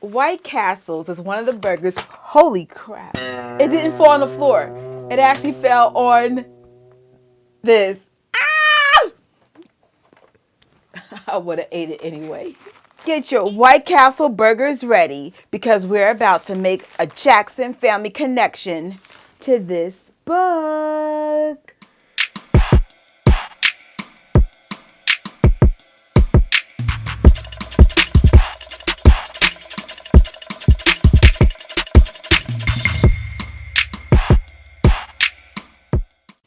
White Castles is one of the burgers. Holy crap. It didn't fall on the floor. It actually fell on this. Ah! I would have ate it anyway. Get your White Castle burgers ready because we're about to make a Jackson family connection to this book.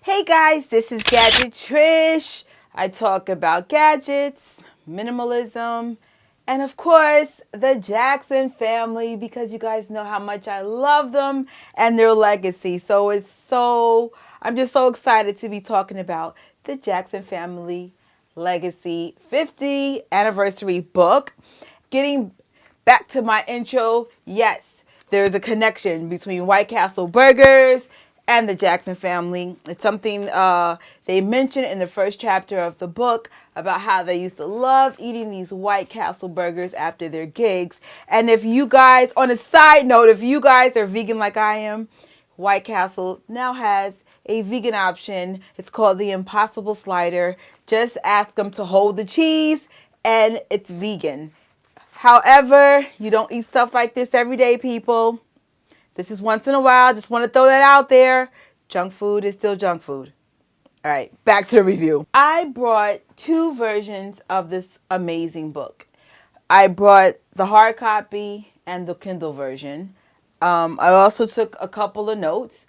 Hey guys, this is Gadget Trish. I talk about gadgets, minimalism, and of course, the Jackson family because you guys know how much I love them and their legacy. I'm just so excited to be talking about the Jackson family legacy 50 anniversary book. Getting back to my intro, yes, there is a connection between White Castle burgers and the Jackson family. It's something they mention in the first chapter of the book about how they used to love eating these White Castle burgers after their gigs. And if you guys, on a side note, if you guys are vegan like I am, White Castle now has a vegan option. It's called the Impossible Slider. Just ask them to hold the cheese and it's vegan. However, you don't eat stuff like this every day, people. This is once in a while. Just want to throw that out there. Junk food is still junk food. All right, back to the review. I brought two versions of this amazing book. I brought the hard copy and the Kindle version. I also took a couple of notes,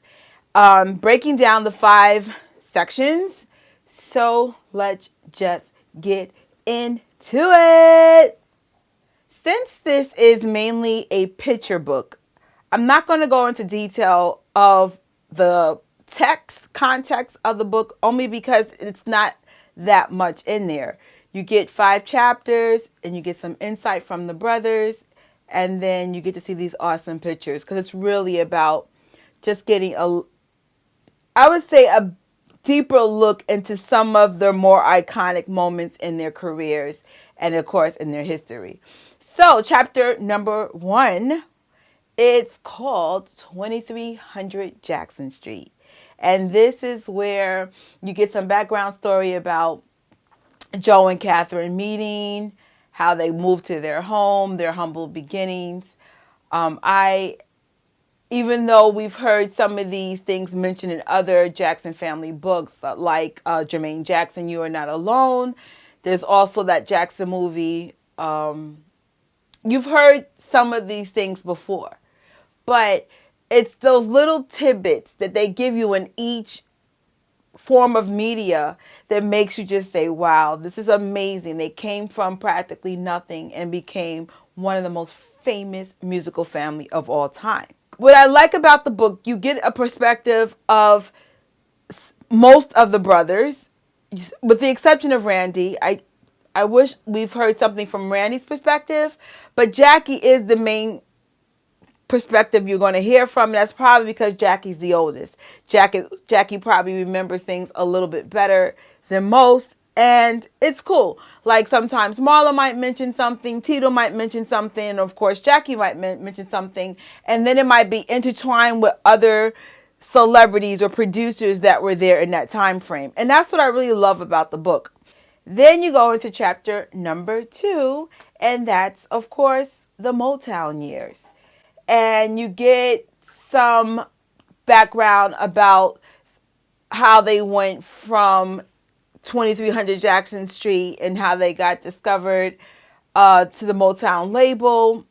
breaking down the 5 sections. So let's just get into it. Since this is mainly a picture book, I'm not going to go into detail of the context of the book, only because it's not that much in there. You get 5 chapters and you get some insight from the brothers, and then you get to see these awesome pictures because it's really about just getting I would say a deeper look into some of the more iconic moments in their careers and of course in their history. So chapter number 1, it's called 2300 Jackson Street. And this is where you get some background story about Joe and Catherine meeting, how they moved to their home, their humble beginnings. Even though we've heard some of these things mentioned in other Jackson family books, like Jermaine Jackson, You Are Not Alone. There's also that Jackson movie. You've heard some of these things before, but it's those little tidbits that they give you in each form of media that makes you just say, wow, this is amazing. They came from practically nothing and became one of the most famous musical family of all time. What I like about the book, you get a perspective of most of the brothers, with the exception of Randy. I wish we've heard something from Randy's perspective, but Jackie is the main perspective you're going to hear from. And that's probably because Jackie's the oldest. Jackie probably remembers things a little bit better than most. And it's cool. Like sometimes Marla might mention something, Tito might mention something, and of course Jackie might mention something, and then it might be intertwined with other celebrities or producers that were there in that time frame. And that's what I really love about the book. Then you go into chapter number 2, and that's of course the Motown years. And you get some background about how they went from 2300 Jackson Street and how they got discovered to the Motown label.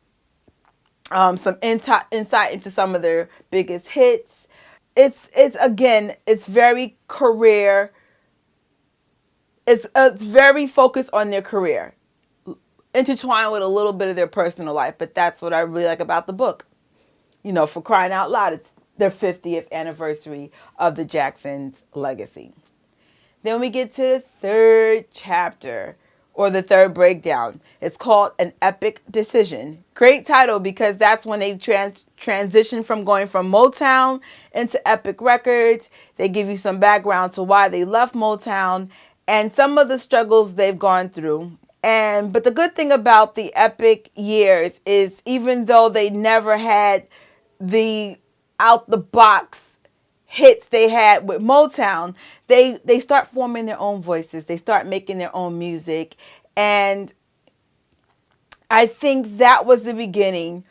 Some insight into some of their biggest hits. It's very career. It's very focused on their career, intertwined with a little bit of their personal life. But that's what I really like about the book. You know, for crying out loud, it's their 50th anniversary of the Jacksons' legacy. Then we get to the 3rd chapter, or the 3rd breakdown. It's called An Epic Decision. Great title because that's when they transition from going from Motown into Epic Records. They give you some background to why they left Motown and some of the struggles they've gone through. But the good thing about the Epic years is even though they never had the out the box hits they had with Motown, they start forming their own voices. They start making their own music. And I think that was the beginning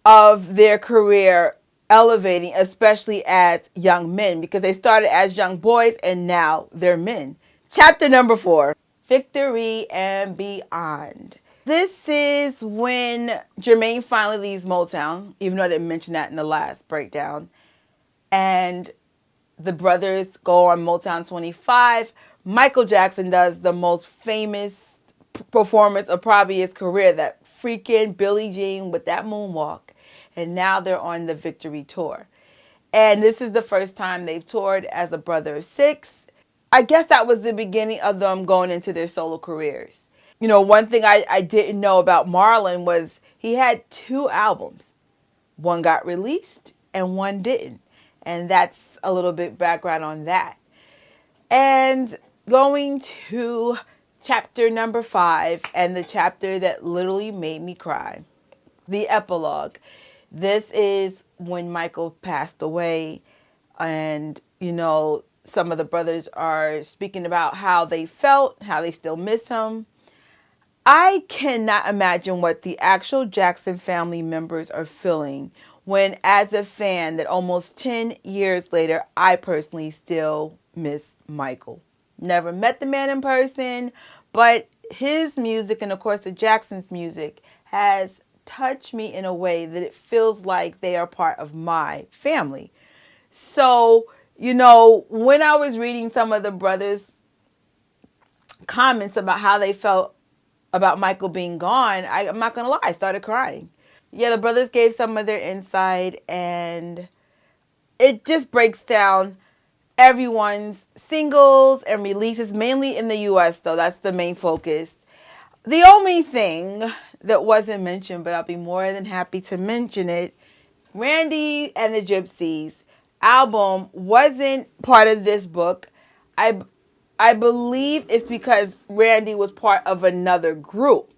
of their career elevating, especially as young men, because they started as young boys and now they're men. Chapter number 4, Victory and Beyond. This is when Jermaine finally leaves Motown, even though I didn't mention that in the last breakdown. And the brothers go on Motown 25. Michael Jackson does the most famous performance of probably his career, that freaking Billie Jean with that moonwalk. And now they're on the Victory Tour. And this is the first time they've toured as a brother of 6. I guess that was the beginning of them going into their solo careers. You know, one thing I didn't know about Marlon was he had 2 albums. One got released and one didn't. And that's a little bit background on that. And going to chapter number 5, and the chapter that literally made me cry. The epilogue. This is when Michael passed away, and, you know, some of the brothers are speaking about how they felt, how they still miss him. I cannot imagine what the actual Jackson family members are feeling when, as a fan, that almost 10 years later, I personally still miss Michael. Never met the man in person, but his music, and of course the Jacksons' music, has touched me in a way that it feels like they are part of my family. So, you know, when I was reading some of the brothers' comments about how they felt about Michael being gone, I'm not going to lie, I started crying. Yeah, the brothers gave some of their insight, and it just breaks down everyone's singles and releases, mainly in the US, though. That's the main focus. The only thing that wasn't mentioned, but I'll be more than happy to mention it, Randy and the Gypsies album wasn't part of this book. I believe it's because Randy was part of another group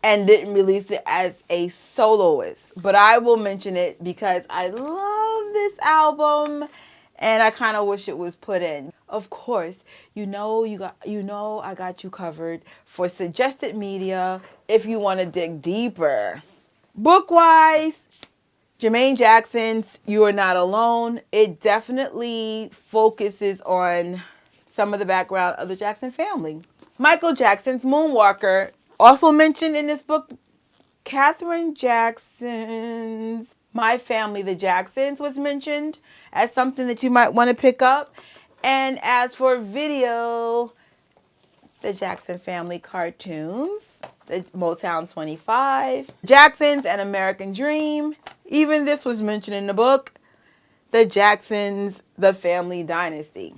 and didn't release it as a soloist. But I will mention it because I love this album and I kind of wish it was put in. Of course, I got you covered for suggested media if you want to dig deeper. Book-wise, Jermaine Jackson's You Are Not Alone. It definitely focuses on some of the background of the Jackson family. Michael Jackson's Moonwalker, also mentioned in this book. Katherine Jackson's My Family, the Jacksons, was mentioned as something that you might want to pick up. And as for video, the Jackson Family cartoons, the Motown 25, Jacksons, and American Dream. Even this was mentioned in the book, The Jacksons, The Family Dynasty.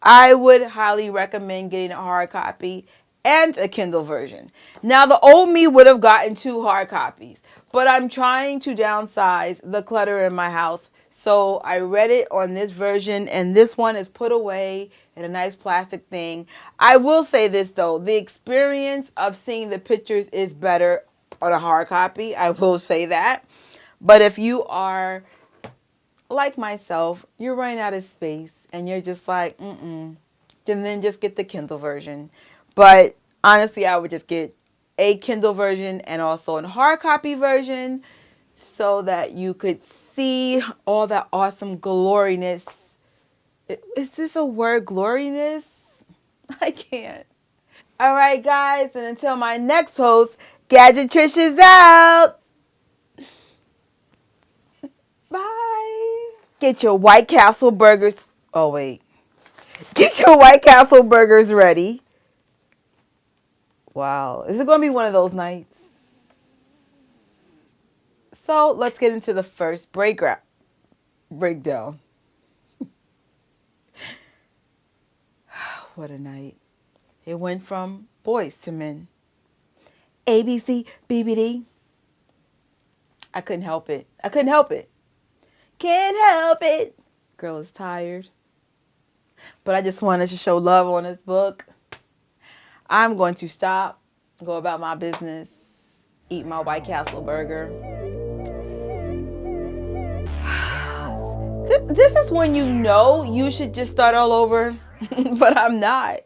I would highly recommend getting a hard copy and a Kindle version. Now, the old me would have gotten 2 hard copies, but I'm trying to downsize the clutter in my house. So I read it on this version, and this one is put away in a nice plastic thing. I will say this, though. The experience of seeing the pictures is better on a hard copy. I will say that. But if you are like myself, you're running out of space and you're just like, then just get the Kindle version. But honestly, I would just get a Kindle version and also a hard copy version so that you could see all that awesome gloriness. Is this a word, gloriness? I can't. All right, guys, and until my next host, Gadget Trish is out. Bye. Get your White Castle burgers. Oh, wait. Get your White Castle burgers ready. Wow. Is it going to be one of those nights? So let's get into the first breakdown. What a night. It went from boys to men. ABC, BBD. I couldn't help it. Can't help it. Girl is tired. But I just wanted to show love on this book. I'm going to stop go about my business, eat my White Castle burger. This is when you know you should just start all over, but I'm not.